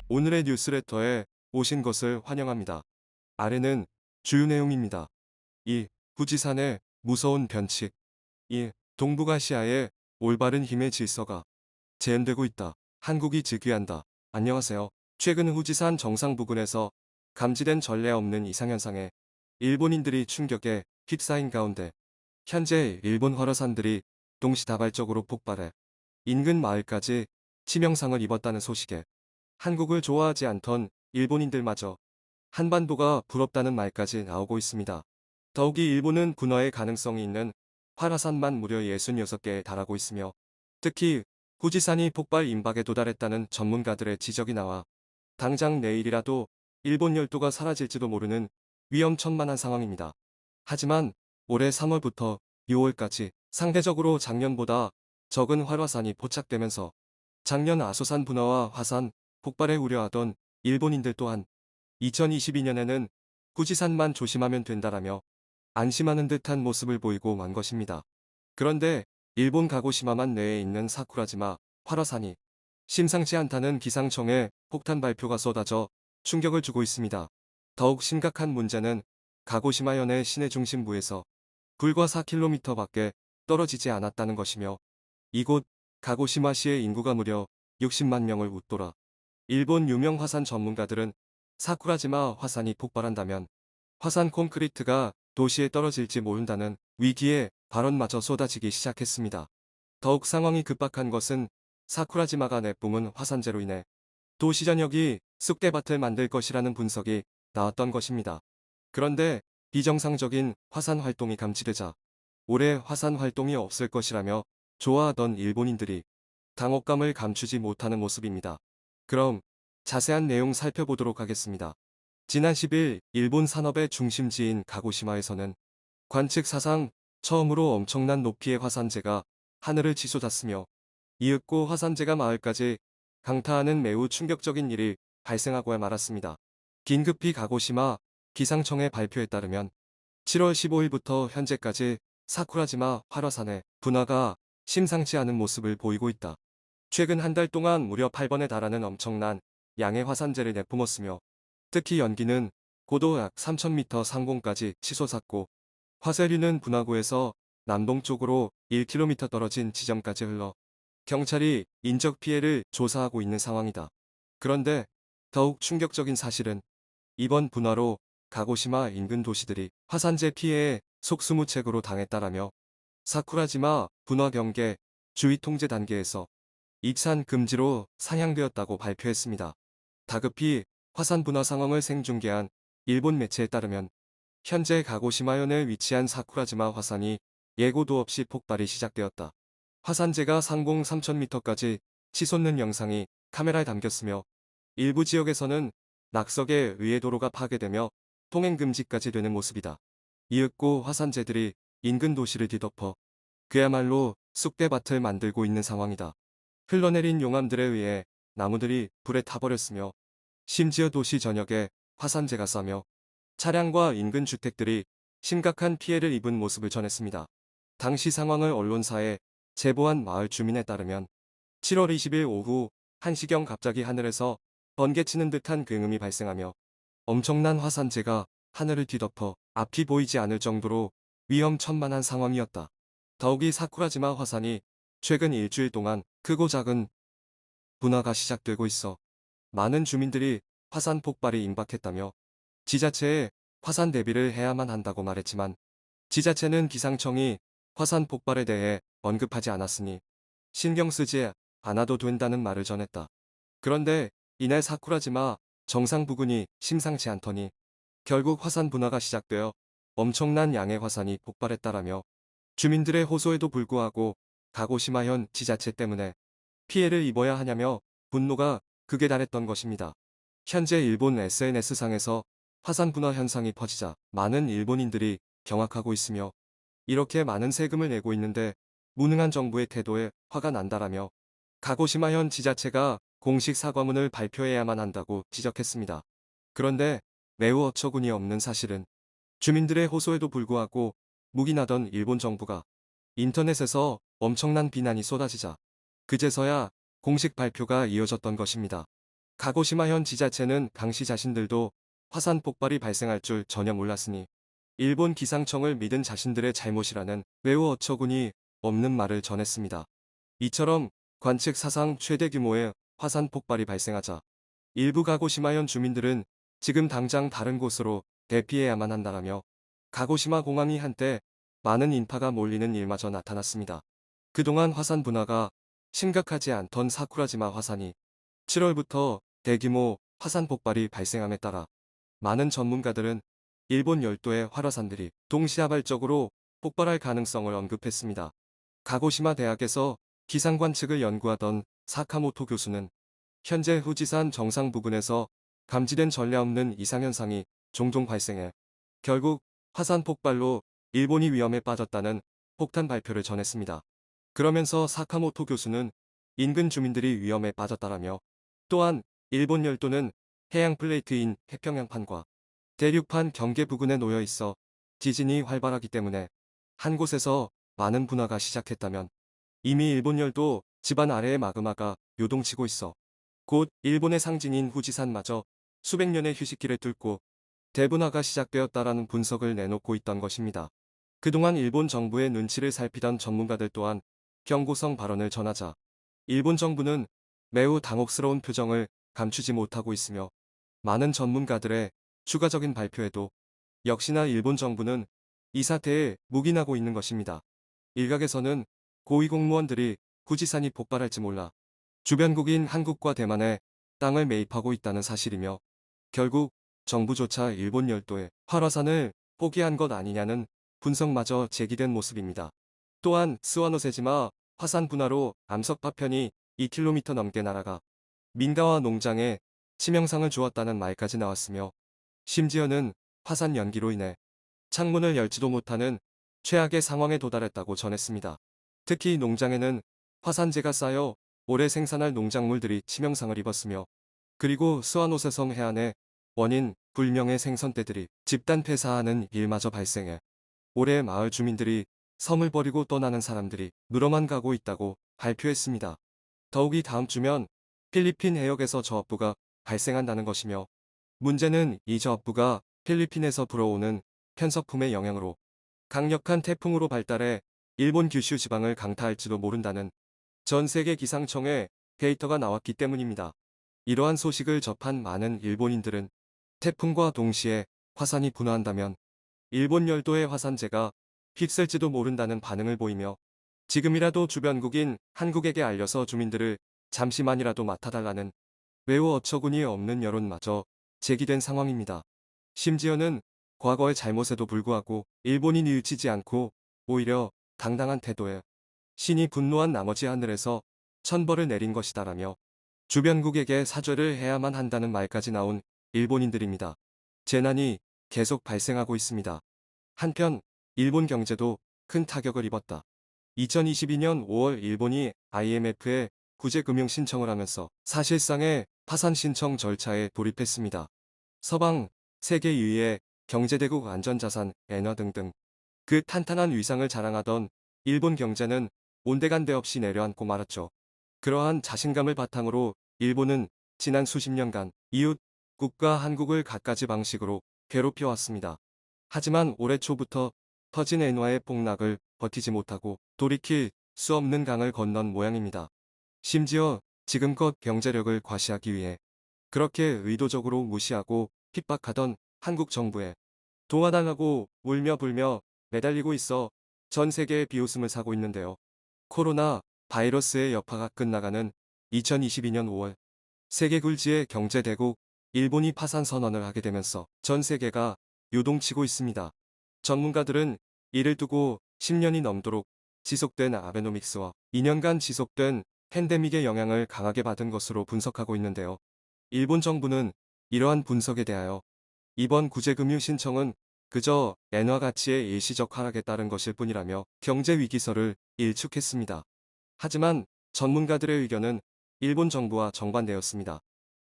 오늘의 뉴스레터에 오신 것을 환영합니다. 아래는 주요 내용입니다. 1. 후지산의 무서운 변칙. 2. 동북아시아의 올바른 힘의 질서가 재현되고 있다. 한국이 즉위한다. 안녕하세요. 최근 후지산 정상 부근에서 감지된 전례 없는 이상현상에 일본인들이 충격에 휩싸인 가운데 현재 일본 활화산들이 동시다발적으로 폭발해 인근 마을까지 치명상을 입었다는 소식에 한국을 좋아하지 않던 일본인들마저 한반도가 부럽다는 말까지 나오고 있습니다. 더욱이 일본은 분화의 가능성이 있는 활화산만 무려 66개에 달하고 있으며 특히 후지산이 폭발 임박에 도달했다는 전문가들의 지적이 나와 당장 내일이라도 일본 열도가 사라질지도 모르는 위험천만한 상황입니다. 하지만 올해 3월부터 6월까지 상대적으로 작년보다 적은 활화산이 포착되면서 작년 아소산 분화와 화산 폭발에 우려하던 일본인들 또한 2022년에는 후지산만 조심하면 된다라며 안심하는 듯한 모습을 보이고 만 것입니다. 그런데 일본 가고시마만 내에 있는 사쿠라지마 활화산이 심상치 않다는 기상청의 폭탄 발표가 쏟아져 충격을 주고 있습니다. 더욱 심각한 문제는 가고시마현의 시내 중심부에서 불과 4km 밖에 떨어지지 않았다는 것이며 이곳 가고시마시의 인구가 무려 60만 명을 웃돌아 일본 유명 화산 전문가들은 사쿠라지마 화산이 폭발한다면 화산 콘크리트가 도시에 떨어질지 모른다는 위기의 발언마저 쏟아지기 시작했습니다. 더욱 상황이 급박한 것은 사쿠라지마가 내뿜은 화산재로 인해 도시 전역이 쑥대밭을 만들 것이라는 분석이 나왔던 것입니다. 그런데 비정상적인 화산 활동이 감지되자 올해 화산 활동이 없을 것이라며 좋아하던 일본인들이 당혹감을 감추지 못하는 모습입니다. 그럼 자세한 내용 살펴보도록 하겠습니다. 지난 10일 일본 산업의 중심지인 가고시마에서는 관측 사상 처음으로 엄청난 높이의 화산재가 하늘을 치솟았으며 이윽고 화산재가 마을까지 강타하는 매우 충격적인 일이 발생하고야 말았습니다. 긴급히 가고시마 기상청의 발표에 따르면 7월 15일부터 현재까지 사쿠라지마 활화산의 분화가 심상치 않은 모습을 보이고 있다. 최근 한 달 동안 무려 8번에 달하는 엄청난 양의 화산재를 내뿜었으며 특히 연기는 고도 약 3000m 상공까지 치솟았고 화쇄류는 분화구에서 남동쪽으로 1km 떨어진 지점까지 흘러 경찰이 인적 피해를 조사하고 있는 상황이다. 그런데 더욱 충격적인 사실은 이번 분화로 가고시마 인근 도시들이 화산재 피해에 속수무책으로 당했다라며 사쿠라지마 분화 경계 주의 통제 단계에서 입산 금지로 상향되었다고 발표했습니다. 다급히 화산 분화 상황을 생중계한 일본 매체에 따르면 현재 가고시마현에 위치한 사쿠라지마 화산이 예고도 없이 폭발이 시작되었다. 화산재가 상공 3000m까지 치솟는 영상이 카메라에 담겼으며 일부 지역에서는 낙석에 의해 도로가 파괴되며 통행 금지까지 되는 모습이다. 이윽고 화산재들이 인근 도시를 뒤덮어 그야말로 쑥대밭을 만들고 있는 상황이다. 흘러내린 용암들에 의해 나무들이 불에 타버렸으며 심지어 도시 전역에 화산재가 싸며 차량과 인근 주택들이 심각한 피해를 입은 모습을 전했습니다. 당시 상황을 언론사에 제보한 마을 주민에 따르면 7월 20일 오후 1시경 갑자기 하늘에서 번개치는 듯한 굉음이 발생하며 엄청난 화산재가 하늘을 뒤덮어 앞이 보이지 않을 정도로 위험천만한 상황이었다. 더욱이 사쿠라지마 화산이 최근 일주일 동안 크고 작은 분화가 시작되고 있어 많은 주민들이 화산 폭발이 임박했다며 지자체에 화산 대비를 해야만 한다고 말했지만 지자체는 기상청이 화산 폭발에 대해 언급하지 않았으니 신경 쓰지 않아도 된다는 말을 전했다. 그런데 이날 사쿠라지마 정상 부근이 심상치 않더니 결국 화산 분화가 시작되어 엄청난 양의 화산이 폭발했다라며 주민들의 호소에도 불구하고 가고시마현 지자체 때문에 피해를 입어야 하냐며 분노가 극에 달했던 것입니다. 현재 일본 SNS상에서 화산 분화 현상이 퍼지자 많은 일본인들이 경악하고 있으며 이렇게 많은 세금을 내고 있는데 무능한 정부의 태도에 화가 난다라며 가고시마현 지자체가 공식 사과문을 발표해야만 한다고 지적했습니다. 그런데 매우 어처구니 없는 사실은 주민들의 호소에도 불구하고 묵인하던 일본 정부가 인터넷에서 엄청난 비난이 쏟아지자 그제서야 공식 발표가 이어졌던 것입니다. 가고시마현 지자체는 당시 자신들도 화산 폭발이 발생할 줄 전혀 몰랐으니 일본 기상청을 믿은 자신들의 잘못이라는 매우 어처구니 없는 말을 전했습니다. 이처럼 관측 사상 최대 규모의 화산 폭발이 발생하자 일부 가고시마현 주민들은 지금 당장 다른 곳으로 대피해야만 한다라며 가고시마 공항이 한때 많은 인파가 몰리는 일마저 나타났습니다. 그동안 화산 분화가 심각하지 않던 사쿠라지마 화산이 7월부터 대규모 화산 폭발이 발생함에 따라 많은 전문가들은 일본 열도의 활화산들이 동시다발적으로 폭발할 가능성을 언급했습니다. 가고시마 대학에서 기상 관측을 연구하던 사카모토 교수는 현재 후지산 정상 부근에서 감지된 전례 없는 이상현상이 종종 발생해 결국 화산 폭발로 일본이 위험에 빠졌다는 폭탄 발표를 전했습니다. 그러면서 사카모토 교수는 인근 주민들이 위험에 빠졌다라며 또한 일본 열도는 해양 플레이트인 태평양판과 대륙판 경계 부근에 놓여 있어 지진이 활발하기 때문에 한 곳에서 많은 분화가 시작했다면 이미 일본 열도 지반 아래의 마그마가 요동치고 있어 곧 일본의 상징인 후지산마저 수백 년의 휴식기를 뚫고 대분화가 시작되었다라는 분석을 내놓고 있던 것입니다. 그동안 일본 정부의 눈치를 살피던 전문가들 또한 경고성 발언을 전하자 일본 정부는 매우 당혹스러운 표정을 감추지 못하고 있으며 많은 전문가들의 추가적인 발표에도 역시나 일본 정부는 이 사태에 묵인하고 있는 것입니다. 일각에서는 고위공무원들이 후지산이 폭발할지 몰라 주변국인 한국과 대만에 땅을 매입하고 있다는 사실이며 결국 정부조차 일본 열도의 활화산을 포기한 것 아니냐는 분석마저 제기된 모습입니다. 또한 스와노세지마 화산 분화로 암석 파편이 2km 넘게 날아가 민가와 농장에 치명상을 주었다는 말까지 나왔으며 심지어는 화산 연기로 인해 창문을 열지도 못하는 최악의 상황에 도달했다고 전했습니다. 특히 농장에는 화산재가 쌓여 오래 생산할 농작물들이 치명상을 입었으며 그리고 스와노세성 해안에 원인 불명의 생선떼들이 집단 폐사하는 일마저 발생해 올해 마을 주민들이 섬을 버리고 떠나는 사람들이 늘어만 가고 있다고 발표했습니다. 더욱이 다음 주면 필리핀 해역에서 저압부가 발생한다는 것이며 문제는 이 저압부가 필리핀에서 불어오는 편서풍의 영향으로 강력한 태풍으로 발달해 일본 규슈 지방을 강타할지도 모른다는 전 세계 기상청의 데이터가 나왔기 때문입니다. 이러한 소식을 접한 많은 일본인들은 태풍과 동시에 화산이 분화한다면 일본 열도의 화산재가 휩쓸지도 모른다는 반응을 보이며 지금이라도 주변국인 한국에게 알려서 주민들을 잠시만이라도 맡아달라는 매우 어처구니 없는 여론마저 제기된 상황입니다. 심지어는 과거의 잘못에도 불구하고 일본이 뉘우치지 않고 오히려 당당한 태도에 신이 분노한 나머지 하늘에서 천벌을 내린 것이다라며 주변국에게 사죄를 해야만 한다는 말까지 나온 일본인들입니다. 재난이 계속 발생하고 있습니다. 한편 일본 경제도 큰 타격을 입었다. 2022년 5월 일본이 IMF에 구제금융 신청을 하면서 사실상의 파산 신청 절차에 돌입했습니다. 서방, 세계 2위의 경제대국 안전자산, 엔화 등등 그 탄탄한 위상을 자랑하던 일본 경제는 온데간데 없이 내려앉고 말았죠. 그러한 자신감을 바탕으로 일본은 지난 수십 년간 이웃 국가 한국을 갖가지 방식으로 괴롭혀왔습니다. 하지만 올해 초부터 터진 엔화의 폭락을 버티지 못하고 돌이킬 수 없는 강을 건넌 모양입니다. 심지어 지금껏 경제력을 과시하기 위해 그렇게 의도적으로 무시하고 핍박하던 한국 정부에 도와달라고 울며 불며 매달리고 있어 전 세계의 비웃음을 사고 있는데요. 코로나 바이러스의 여파가 끝나가는 2022년 5월 세계 굴지의 경제대국 일본이 파산 선언을 하게 되면서 전 세계가 요동치고 있습니다. 전문가들은 이를 두고 10년이 넘도록 지속된 아베노믹스와 2년간 지속된 팬데믹의 영향을 강하게 받은 것으로 분석하고 있는데요. 일본 정부는 이러한 분석에 대하여 이번 구제금융 신청은 그저 엔화 가치의 일시적 하락에 따른 것일 뿐이라며 경제 위기설을 일축했습니다. 하지만 전문가들의 의견은 일본 정부와 정반대였습니다.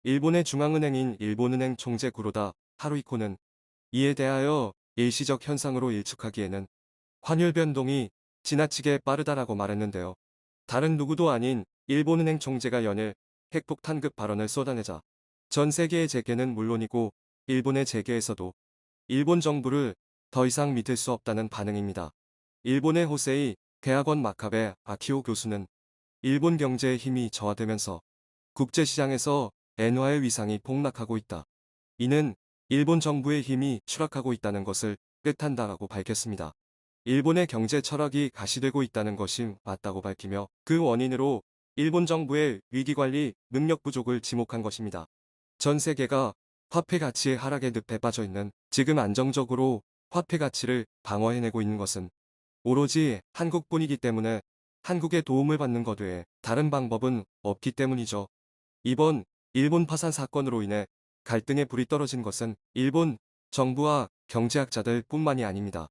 일본의 중앙은행인 일본은행 총재 구로다 하루이코는 이에 대하여 일시적 현상으로 일축하기에는 환율 변동이 지나치게 빠르다라고 말했는데요. 다른 누구도 아닌 일본은행 총재가 연일 핵폭탄급 발언을 쏟아내자 전 세계의 재계는 물론이고 일본의 재계에서도 일본 정부를 더 이상 믿을 수 없다는 반응입니다. 일본의 호세이 대학원 마카베 아키오 교수는 일본 경제의 힘이 저하되면서 국제시장에서 엔화의 위상이 폭락하고 있다. 이는 일본 정부의 힘이 추락하고 있다는 것을 뜻한다라고 밝혔습니다. 일본의 경제 철학이 가시되고 있다는 것이 맞다고 밝히며 그 원인으로 일본 정부의 위기관리 능력 부족을 지목한 것입니다. 전 세계가 화폐 가치의 하락의 늪에 빠져 있는 지금 안정적으로 화폐 가치를 방어해내고 있는 것은 오로지 한국뿐이기 때문에 한국의 도움을 받는 것 외에 다른 방법은 없기 때문이죠. 이번 일본 파산 사건으로 인해 갈등의 불이 떨어진 것은 일본 정부와 경제학자들 뿐만이 아닙니다.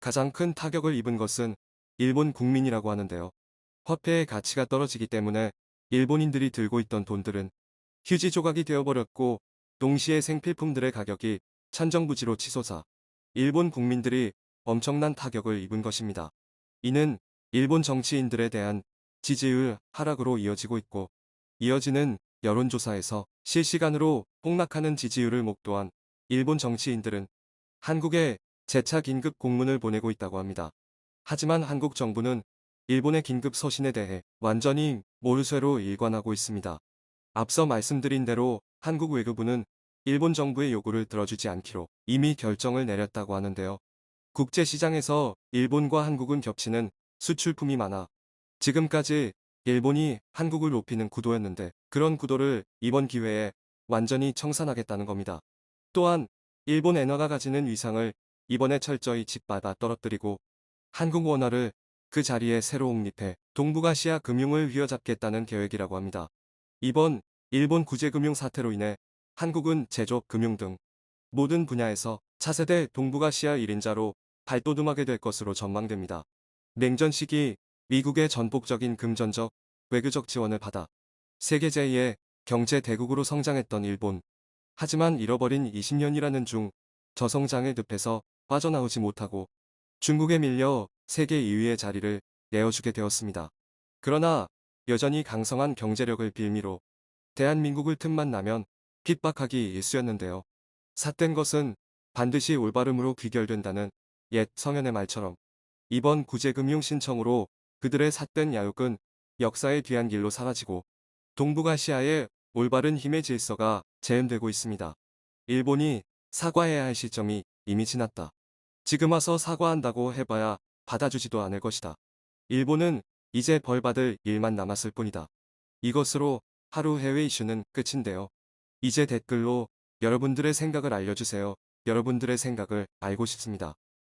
가장 큰 타격을 입은 것은 일본 국민이라고 하는데요. 화폐의 가치가 떨어지기 때문에 일본인들이 들고 있던 돈들은 휴지 조각이 되어버렸고 동시에 생필품들의 가격이 천정부지로 치솟아 일본 국민들이 엄청난 타격을 입은 것입니다. 이는 일본 정치인들에 대한 지지율 하락으로 이어지고 있고 이어지는 여론조사에서 실시간으로 폭락하는 지지율을 목도한 일본 정치인들은 한국에 재차 긴급 공문을 보내고 있다고 합니다. 하지만 한국 정부는 일본의 긴급 서신에 대해 완전히 몰수로 일관하고 있습니다. 앞서 말씀드린 대로 한국 외교부는 일본 정부의 요구를 들어주지 않기로 이미 결정을 내렸다고 하는데요. 국제시장에서 일본과 한국은 겹치는 수출품이 많아 지금까지 일본이 한국을 높이는 구도였는데 그런 구도를 이번 기회에 완전히 청산하겠다는 겁니다. 또한 일본 엔화가 가지는 위상을 이번에 철저히 짓밟아 떨어뜨리고 한국 원화를 그 자리에 새로 옹립해 동북아시아 금융을 휘어잡겠다는 계획이라고 합니다. 이번 일본 구제금융 사태로 인해 한국은 제조, 금융 등 모든 분야에서 차세대 동북아시아 1인자로 발돋움하게 될 것으로 전망됩니다. 냉전 시기 미국의 전폭적인 금전적, 외교적 지원을 받아 세계 제2의 경제 대국으로 성장했던 일본. 하지만 잃어버린 20년이라는 중 저성장의 늪에서 빠져나오지 못하고 중국에 밀려 세계 2위의 자리를 내어주게 되었습니다. 그러나 여전히 강성한 경제력을 빌미로 대한민국을 틈만 나면 핍박하기 일쑤였는데요. 삿된 것은 반드시 올바름으로 귀결된다는 옛 성현의 말처럼 이번 구제금융 신청으로 그들의 삿된 야욕은 역사의 뒤안 길로 사라지고 동북아시아의 올바른 힘의 질서가 재현되고 있습니다. 일본이 사과해야 할 시점이 이미 지났다. 지금 와서 사과한다고 해봐야 받아주지도 않을 것이다. 일본은 이제 벌받을 일만 남았을 뿐이다. 이것으로 하루 해외 이슈는 끝인데요. 이제 댓글로 여러분들의 생각을 알려주세요. 여러분들의 생각을 알고 싶습니다.